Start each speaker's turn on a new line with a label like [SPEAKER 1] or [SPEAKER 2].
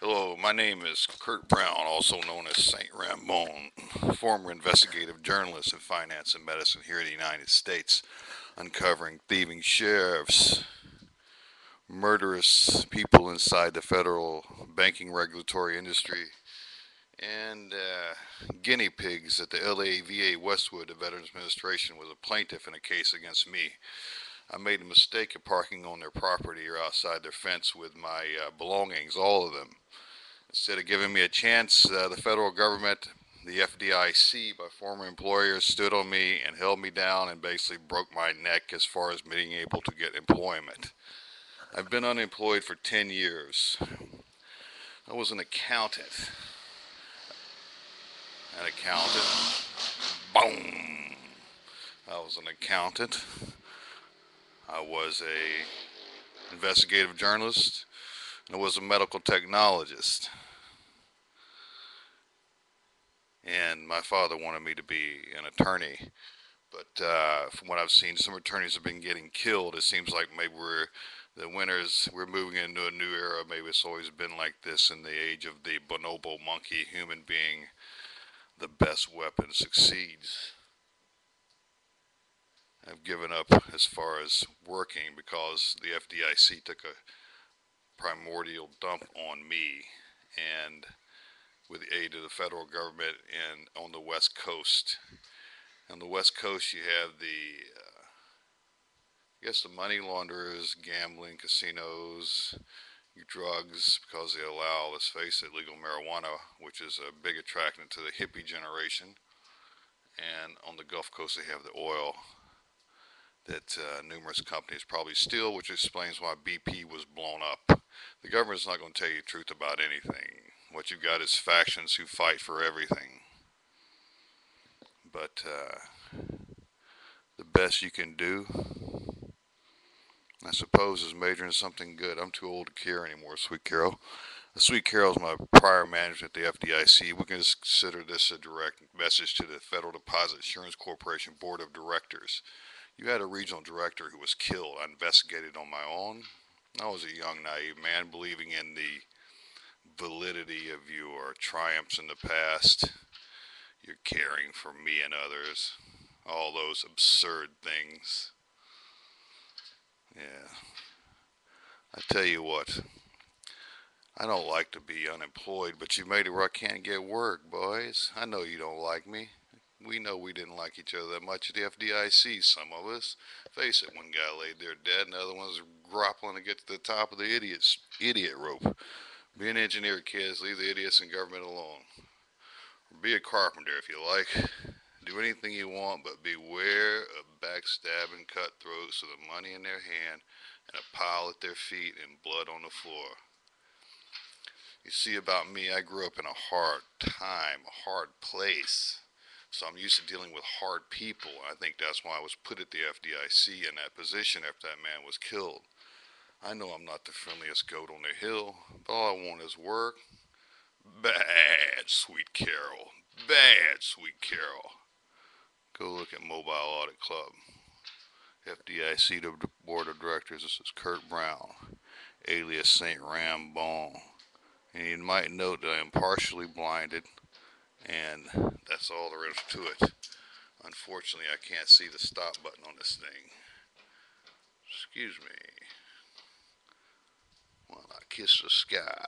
[SPEAKER 1] Hello, my name is Kurt Brown, also known as Saint Ramon, former investigative journalist in finance and medicine here in the United States, uncovering thieving sheriffs, murderous people inside the federal banking regulatory industry, and guinea pigs at the LA VA Westwood. The Veterans Administration was a plaintiff in a case against me. I made a mistake of parking on their property or outside their fence with my belongings, all of them. Instead of giving me a chance, the federal government, the FDIC, my former employer, stood on me and held me down and basically broke my neck as far as being able to get employment. I've been unemployed for 10 years. I was an accountant. An accountant. Boom! I was an accountant. I was a investigative journalist. And I was a medical technologist. And my father wanted me to be an attorney. But from what I've seen, some attorneys have been getting killed. It seems like maybe we're the winners. We're moving into a new era. Maybe it's always been like this in the age of the bonobo monkey, human being. The best weapon succeeds. I've given up as far as working because the FDIC took a primordial dump on me, and with the aid of the federal government and on the West Coast. On the West Coast, you have I guess the money launderers, gambling, casinos, drugs, because they allow, let's face it, legal marijuana, which is a big attractant to the hippie generation. And on the Gulf Coast, they have the oil that numerous companies probably steal, which explains why BP was blown up. The government's not going to tell you the truth about anything. What you've got is factions who fight for everything. But the best you can do, I suppose, is major in something good. I'm too old to care anymore, Sweet Carol. Sweet Carol's my prior manager at the FDIC. We can consider this a direct message to the Federal Deposit Insurance Corporation Board of Directors. You had a regional director who was killed. I investigated on my own. I was a young, naive man believing in the validity of your triumphs in the past, your caring for me and others, all those absurd things. Yeah. I tell you what, I don't like to be unemployed, but you made it where I can't get work, boys. I know you don't like me. We know we didn't like each other that much at the FDIC, some of us. Face it, one guy laid there dead and the other one's grappling to get to the top of the idiot rope. Be an engineer, kids. Leave the idiots in government alone. Or be a carpenter if you like. Do anything you want, but beware of backstabbing cutthroats with the money in their hand and a pile at their feet and blood on the floor. You see, about me, I grew up in a hard time, a hard place. So I'm used to dealing with hard people. I think that's why I was put at the FDIC in that position after that man was killed. I know I'm not the friendliest goat on the hill, but all I want is work. Bad, Sweet Carol. Bad, Sweet Carol. Go look at Mobile Audit Club. FDIC Board of Directors. This is Kurt Brown, alias Saint Ramon. And you might note that I am partially blinded, and that's all there is to it. Unfortunately, I can't see the stop button on this thing. Excuse me while I kiss the sky.